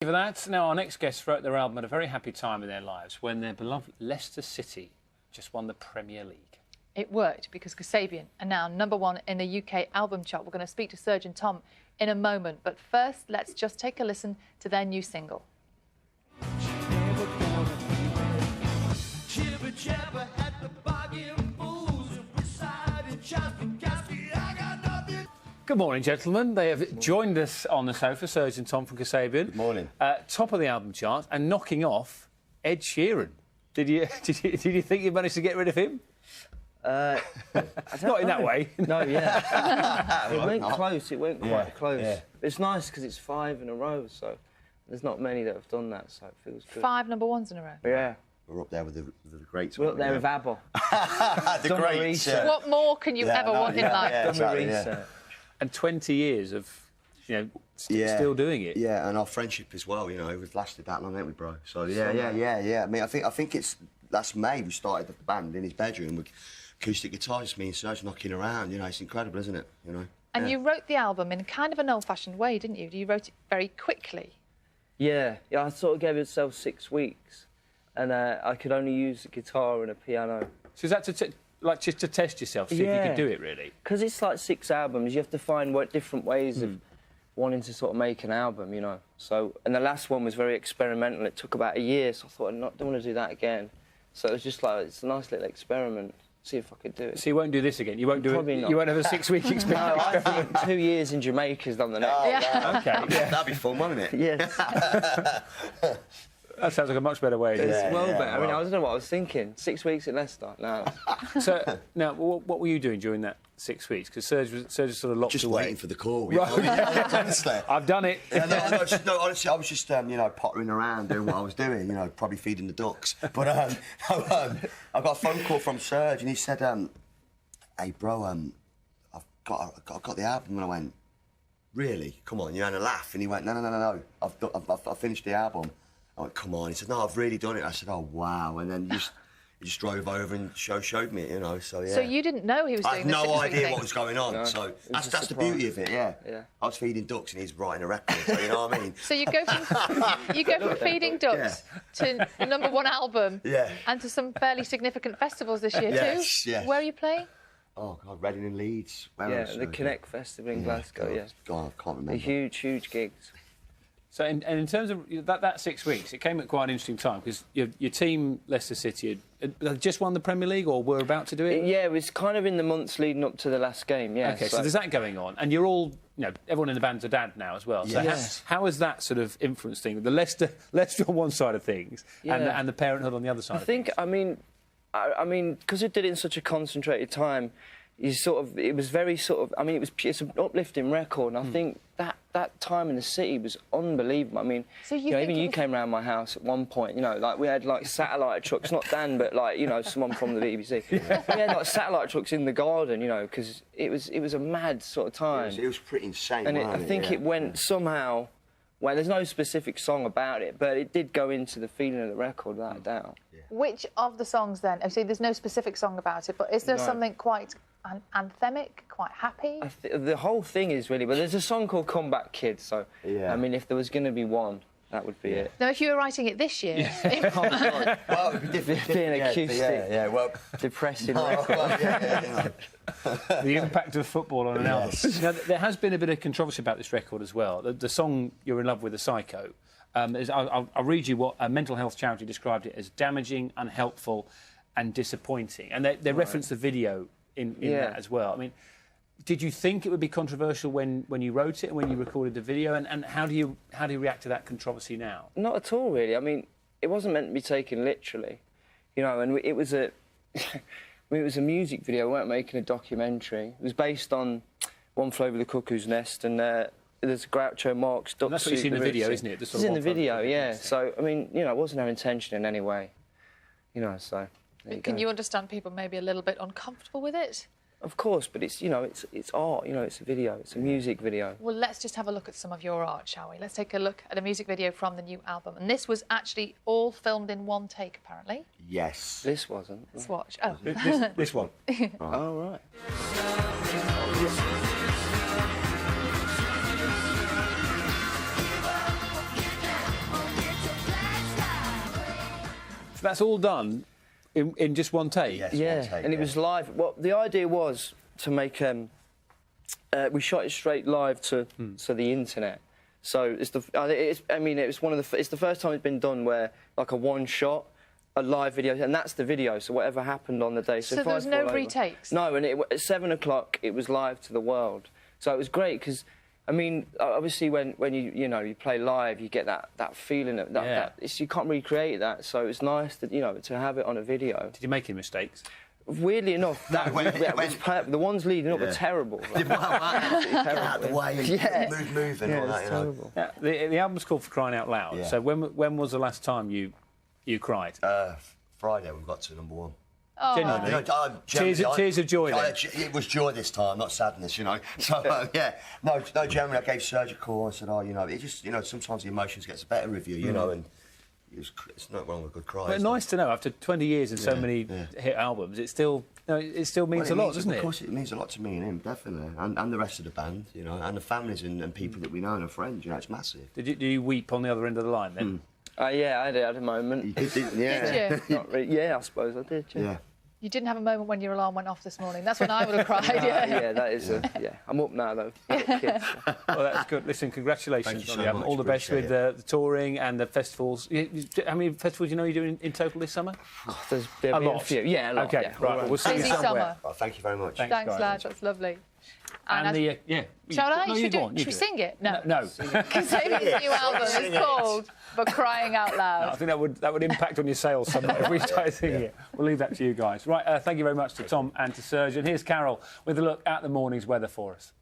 For that, now our next guests wrote their album at a very happy time in their lives when their beloved Leicester City just won the Premier League. It worked because Kasabian are now #1 in the UK album chart. We're going to speak to Serge and Tom in a moment, but first let's just take a listen to their new single. Good morning, gentlemen. They have joined us on the sofa, Serge and Tom from Kasabian. Good morning. Top of the album chart and knocking off Ed Sheeran. Did you think you managed to get rid of him? Not in that way. No, yeah. It went close. It went quite close. Yeah. It's nice because it's 5 in a row, so there's not many that have done that, so it feels good. 5 #1s in a row. Yeah. We're up there with the greats. We're up there with ABBA. The greats. Yeah. What more can you ever want in life? Yeah, exactly, research. And 20 years of, still doing it. Yeah, and our friendship as well. We've lasted that long, haven't we, bro? So yeah. I mean, I think that's May. We started the band in his bedroom with acoustic guitar, just me and Serge knocking around. It's incredible, isn't it? And you wrote the album in kind of an old-fashioned way, didn't you? You wrote it very quickly. Yeah. I sort of gave myself 6 weeks, and I could only use the guitar and a piano. So is that just to test yourself, see if you could do it, really? Because it's like 6 albums, you have to find different ways of wanting to sort of make an album, So, and the last one was very experimental. It took about a year, so I thought I don't want to do that again. So it was just like, it's a nice little experiment. See if I could do it. So you won't do this again? You won't do Probably it? not. You won't have a 6-week experience? No, I think 2 years in Jamaica's done the next. Oh, yeah. Okay. Yeah. That'd be fun, wouldn't it? Yes. That sounds like a much better way. It's well better. I mean, well. I don't know what I was thinking. 6 weeks in Leicester. No. So, now, what were you doing during that 6 weeks? Because Serge was sort of locked Just away. waiting for the call. Right. Honestly. I've done it. No, honestly, I was just, pottering around doing what I was doing, probably feeding the ducks. But I got a phone call from Serge and he said, hey, bro, I've got the album. And I went, really? Come on, you had a laugh. And he went, no, I've finished the album. I went, come on. He said, no, I've really done it. I said, oh, wow. And then he just drove over and showed me, so yeah. So you didn't know he was I doing had this? no idea what was going on, No, so was that's the beauty of it, yeah. I was feeding ducks and he's writing a record, so you know what I mean? So you go from feeding ducks to the #1 album and to some fairly significant festivals this year too. Yes. Where are you playing? Oh, God, Reading and Leeds. Where else? The Connect Festival in Glasgow, God, I can't remember. The huge gigs. So, and in terms of that 6 weeks, it came at quite an interesting time because your team, Leicester City, had just won the Premier League or were about to do it? Yeah, it was kind of in the months leading up to the last game, yeah. OK, so there's that going on. And you're all, everyone in the band's a dad now as well. So how has that sort of influenced things? The Leicester on one side of things and the parenthood on the other side of things? I mean, because it did it in such a concentrated time, it was very it's an uplifting record, and I think that time in the city was unbelievable. I mean, so even you came round my house at one point, we had satellite trucks, not Dan, but someone from the BBC. We had satellite trucks in the garden, because it was a mad sort of time. It was pretty insane, and I think it went somehow. Well, there's no specific song about it, but it did go into the feeling of the record, without a doubt. Yeah. Which of the songs then? Obviously, there's no specific song about it, but is there something quite anthemic, quite happy? The whole thing is really... But there's a song called Come Back Kid, so, I mean, if there was going to be one, that would be it. Now, if you were writing it this year... Oh, God. Well, it would be different. Being acoustic, depressing record. The impact of football on an album. Now, there has been a bit of controversy about this record as well. The song You're in Love with a Psycho, I'll read you what a mental health charity described it as: damaging, unhelpful and disappointing. And they reference the video in that as well. I mean, did you think it would be controversial when you wrote it and when you recorded the video? And how do you react to that controversy now? Not at all, really. I mean, it wasn't meant to be taken literally, and it was a... it was a music video. We weren't making a documentary. It was based on One Flew Over the Cuckoo's Nest, and there's Groucho Marx duck. That's what you see in the video, isn't it? It's in the video, yeah. So, I mean, it wasn't our intention in any way, so... Can you understand people maybe a little bit uncomfortable with it? Of course, but it's it's art, it's a video, it's a music video. Well, let's just have a look at some of your art, shall we? Let's take a look at a music video from the new album. And this was actually all filmed in one take, apparently. Yes. This wasn't. Let's watch. Oh. This one. Oh, right. So that's all done in just one take? Yes, Yeah, one take, and it yeah. was live. Well, the idea was to make... we shot it straight live to the internet. So it's the... I mean, it was one of the... It's the first time it's been done where, like, a one-shot, a live video, and that's the video, so whatever happened on the day... So there was no retakes? No, and at 7 o'clock, it was live to the world. So it was great, because... I mean, obviously, when you play live, you get that feeling of you can't recreate that. So it's nice that to have it on a video. Did you make any mistakes? Weirdly enough, that was perfect. The ones leading up were terrible. Like, Get out of the way and move and all that. Terrible. Yeah, the album's called For Crying Out Loud. Yeah. So when was the last time you cried? Friday we got to #1. Oh. Genuinely? Tears of joy then? It was joy this time, not sadness, So, no, generally I gave Serge a call and said, it just, sometimes the emotions gets the better of you, and it's not wrong with a good cry. But nice to know, after 20 years and so many hit albums, it still means a lot, doesn't it? Of course, it means a lot to me and him, definitely, and the rest of the band, and the families and people that we know and our friends, it's massive. Did you weep on the other end of the line then? Yeah, I had a moment. You did, yeah. Did you? Not really. Yeah, I suppose I did. Yeah. You didn't have a moment when your alarm went off this morning. That's when I would have cried, Yeah, that is. I'm up now though. I've got kids, so. Well, that's good. Listen, congratulations Thank you on so the album. much. All the best with Appreciate the touring and the festivals. How many festivals you're doing in total this summer? There'll A be lot. a few. Yeah, a lot. Okay, yeah. right. Well, we'll see you Busy somewhere. summer. Well, thank you very much. Thanks, Thanks, guys. lads. That's lovely. And the Shall I? No, should go on, you should we do sing it? No. No. Kasabian's new album is called For Crying Out Loud. I think that would impact on your sales somewhat if we started singing it. We'll leave that to you guys. Right, thank you very much to Tom and to Serge. And here's Carol with a look at the morning's weather for us.